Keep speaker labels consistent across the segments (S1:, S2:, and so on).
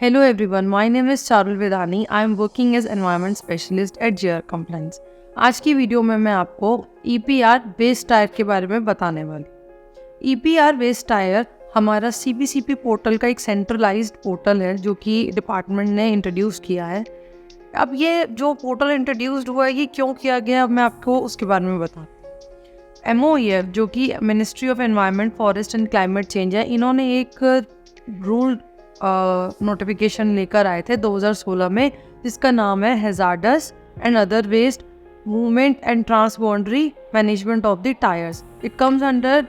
S1: Hello everyone, my name is Charul Vedani. I am working as environment specialist at JR Compliance. आज की video में मैं आपको EPR waste tyre के बारे में बताने वाली। EPR वेस्ट टायर हमारा CPCP पोर्टल का एक सेंट्रलाइज्ड पोर्टल है जो कि डिपार्टमेंट ने इंट्रोड्यूस किया है। अब ये जो पोर्टल इंट्रोड्यूस्ड हुआ है ये क्यों किया गया, अब मैं आपको उसके बारे में बताती हूँ। MOEF जो कि ministry of environment, forest and climate change है, इन्होंने एक रूल नोटिफिकेशन लेकर आए थे 2016 में, जिसका नाम है hazardous and other waste movement and transboundary management of the tyres. It comes under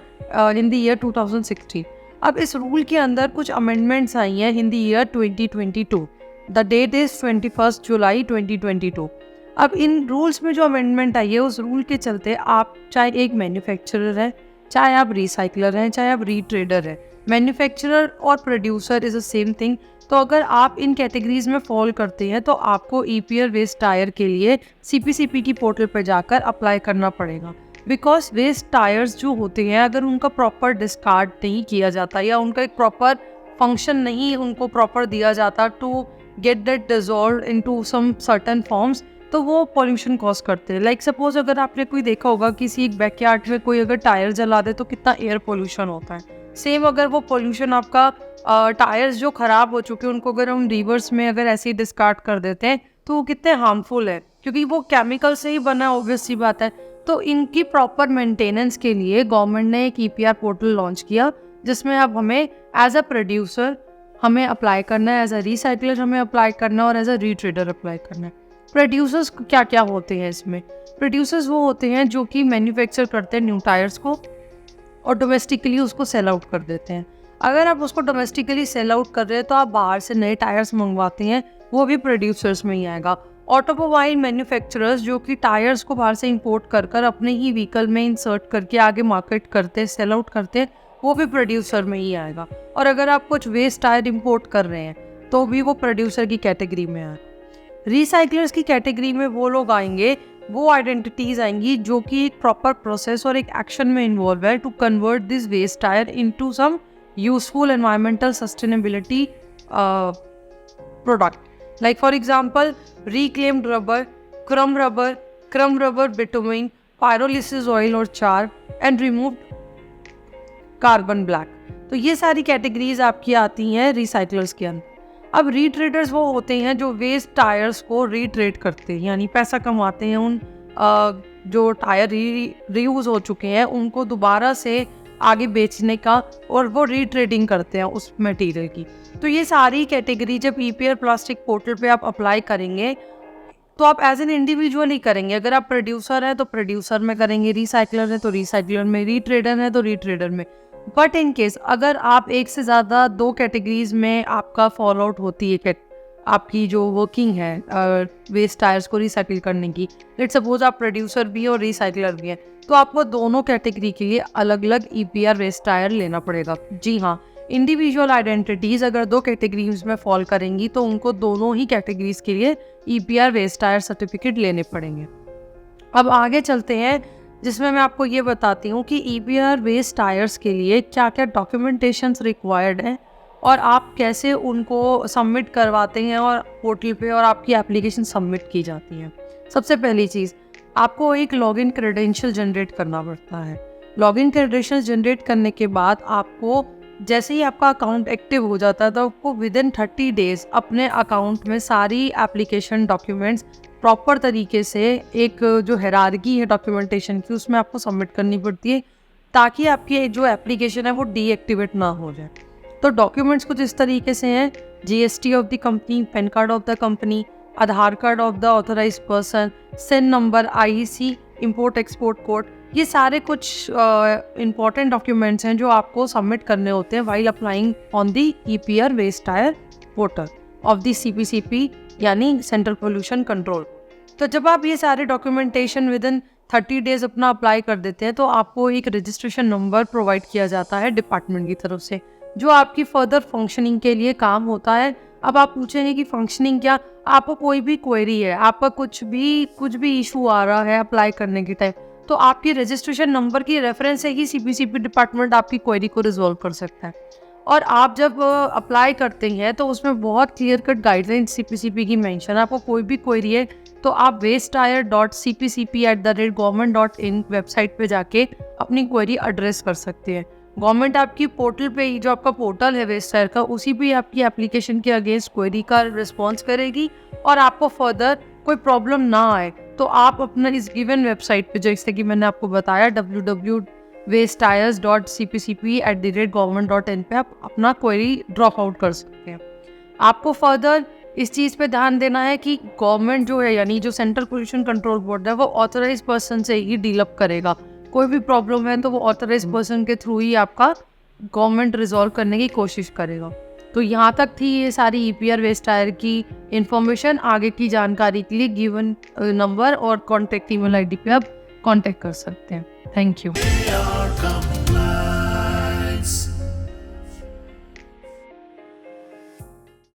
S1: in the year 2016। अब इस रूल के अंदर कुछ अमेंडमेंट्स आई हैं in the year 2022। The date is 21 जुलाई 2022। अब इन रूल्स में जो अमेंडमेंट आई है उस रूल के चलते आप चाहे एक मैन्युफैक्चरर है, चाहे आप रिसाइकलर हैं, चाहे आप रीट्रेडर हैं, मैन्युफैक्चरर और producer is the same thing. तो अगर आप इन कैटेगरीज में फॉल करते हैं तो आपको EPR वेस्ट टायर के लिए CPCP की पोर्टल पर जाकर अप्लाई करना पड़ेगा। बिकॉज वेस्ट टायर्स जो होते हैं अगर उनका प्रॉपर डिस्कार्ड नहीं किया जाता या उनका एक प्रॉपर फंक्शन नहीं उनको प्रॉपर दिया जाता to get that dissolve into some certain forms, तो वो पॉल्यूशन कॉज करते हैं। लाइक सपोज अगर आपने कोई देखा होगा किसी एक बैकयार्ड में कोई अगर टायर जला दे तो कितना एयर पोल्यूशन होता है। सेम अगर वो पोल्यूशन आपका टायर्स जो ख़राब हो चुके हैं उनको अगर हम रिवर्स में अगर ऐसे ही डिस्कार्ड कर देते हैं तो वो कितने हार्मफुल है, क्योंकि वो केमिकल से ही बना, ऑब्वियस सी बात है। तो इनकी प्रॉपर मेंटेनेंस के लिए गवर्नमेंट ने एक EPR पोर्टल लॉन्च किया जिसमें अब हमें एज अ प्रोड्यूसर हमें अप्लाई करना है, एज अ रिसाइकलर हमें अप्लाई करना है और एज अ रीट्रेडर अप्लाई करना है। प्रोड्यूसर्स क्या क्या होते हैं इसमें? प्रोड्यूसर्स वो होते हैं जो कि मैन्युफैक्चर करते हैं न्यू टायर्स को और डोमेस्टिकली उसको सेल आउट कर देते हैं। अगर आप उसको डोमेस्टिकली सेल आउट कर रहे हैं तो आप बाहर से नए टायर्स मंगवाते हैं, वो भी प्रोड्यूसर्स में ही आएगा। ऑटोमोबाइल मैन्युफैक्चरर्स जो कि टायर्स को बाहर से इंपोर्ट कर कर अपने ही व्हीकल में इंसर्ट करके आगे मार्केट करते हैं, सेल आउट करते हैं, वो भी प्रोड्यूसर में ही आएगा। और अगर आप कुछ वेस्ट टायर इंपोर्ट कर रहे हैं तो भी वो प्रोड्यूसर की कैटेगरी में आएगा। रिसाइकलर्स की कैटेगरी में वो लोग आएंगे, वो आइडेंटिटीज आएंगी जो कि एक प्रॉपर प्रोसेस और एक एक्शन में इन्वॉल्व है to convert this waste tyre into some useful environmental sustainability product. Like for example reclaimed rubber, crumb rubber bitumen, pyrolysis oil और char and removed carbon black. तो ये सारी कैटेगरीज आपकी आती हैं रिसाइकलर्स के अंदर। अब रीट्रेडर्स वो होते हैं जो वेस्ट टायर्स को रीट्रेड करते हैं, यानी पैसा कमाते हैं उन जो टायर रीयूज हो चुके हैं उनको दोबारा से आगे बेचने का, और वो रीट्रेडिंग करते हैं उस मटेरियल की। तो ये सारी कैटेगरी जब EPR प्लास्टिक पोर्टल पे आप अप्लाई करेंगे तो आप एज एन इंडिविजुअल ही करेंगे। अगर आप प्रोड्यूसर हैं तो प्रोड्यूसर में करेंगे, रिसाइकलर है तो रिसाइकलर में, रीट्रेडर है तो रीट्रेडर में। बट इन केस अगर आप एक से ज़्यादा दो कैटेगरीज में आपका फॉल आउट होती है आपकी जो वर्किंग है वेस्ट टायर्स को रिसाइकिल करने की, लेट सपोज आप प्रोड्यूसर भी और रिसाइकलर भी हैं, तो आपको दोनों कैटेगरी के लिए अलग अलग EPR वेस्ट टायर लेना पड़ेगा। जी हाँ, इंडिविजुअल आइडेंटिटीज़ अगर दो कैटेगरीज में फॉल करेंगी तो उनको दोनों ही कैटेगरीज के लिए EPR वेस्ट टायर सर्टिफिकेट लेने पड़ेंगे। अब आगे चलते हैं जिसमें मैं आपको ये बताती हूँ कि EPR वेस्ट टायर्स के लिए क्या क्या डॉक्यूमेंटेशंस रिक्वायर्ड हैं और आप कैसे उनको सबमिट करवाते हैं और पोर्टल पे और आपकी एप्लीकेशन सबमिट की जाती है। सबसे पहली चीज़, आपको एक लॉगिन क्रेडेंशियल जनरेट करना पड़ता है। लॉगिन क्रेडेंशियल जनरेट करने के बाद आपको जैसे ही आपका अकाउंट एक्टिव हो जाता है तो आपको विदिन 30 डेज़ अपने अकाउंट में सारी एप्लीकेशन डॉक्यूमेंट्स प्रॉपर तरीके से एक जो हायरार्की है डॉक्यूमेंटेशन की उसमें आपको सबमिट करनी पड़ती है, ताकि आपकी जो एप्लीकेशन है वो डीएक्टिवेट ना हो जाए। तो डॉक्यूमेंट्स कुछ इस तरीके से हैं: GST of the company, pan card of the company, Aadhaar card of the authorised person, SIN number, IEC, import export code. ये सारे कुछ इंपॉर्टेंट डॉक्यूमेंट्स हैं जो आपको सबमिट करने होते हैं while applying on the EPR waste tyre portal of the CPCP यानी सेंट्रल पोल्यूशन कंट्रोल। तो जब आप ये सारे डॉक्यूमेंटेशन विदिन 30 डेज अपना अप्लाई कर देते हैं तो आपको एक रजिस्ट्रेशन नंबर प्रोवाइड किया जाता है डिपार्टमेंट की तरफ से, जो आपकी फर्दर फंक्शनिंग के लिए काम होता है। अब आप पूछेंगे कि फंक्शनिंग क्या? आपको कोई भी क्वेरी है, आपका कुछ भी इशू आ रहा है अप्लाई करने के टाइम, तो आपकी रजिस्ट्रेशन नंबर की रेफरेंस से ही CPCP डिपार्टमेंट आपकी क्वेरी को रिजॉल्व कर सकता है। और आप जब अप्लाई करते हैं तो उसमें बहुत क्लियर कट गाइडलाइन CPCP की मेंशन है। आपको कोई भी क्वेरी है तो आप wastetire.cpcp@government.in वेबसाइट पे जाके अपनी क्वेरी एड्रेस कर सकते हैं। गवर्नमेंट आपकी पोर्टल पे ही, जो आपका पोर्टल है वेस्ट टायर का, उसी पे आपकी एप्लीकेशन के अगेंस्ट क्वेरी का रिस्पॉन्स करेगी और आपको फर्दर कोई प्रॉब्लम ना आए तो आप अपना इस गिवन वेबसाइट पे, जैसे कि मैंने आपको बताया www.wastetires.cpcp@government.in पे आप अपना क्वेरी ड्रॉप आउट कर सकते हैं। आपको फर्दर इस चीज़ पे ध्यान देना है कि गवर्नमेंट जो है, यानी जो सेंट्रल पोल्यूशन कंट्रोल बोर्ड है, वो ऑथराइज पर्सन से ही डील अप करेगा। कोई भी प्रॉब्लम है तो वो ऑथराइज पर्सन के थ्रू ही आपका गवर्नमेंट रिजॉल्व करने की कोशिश करेगा। तो यहाँ तक थी ये सारी EPR वेस्ट टायर की इन्फॉर्मेशन। आगे की जानकारी के लिए गिवन नंबर और कॉन्टैक्ट ईमेल ID पे आप कॉन्टैक्ट कर सकते हैं। Thank you.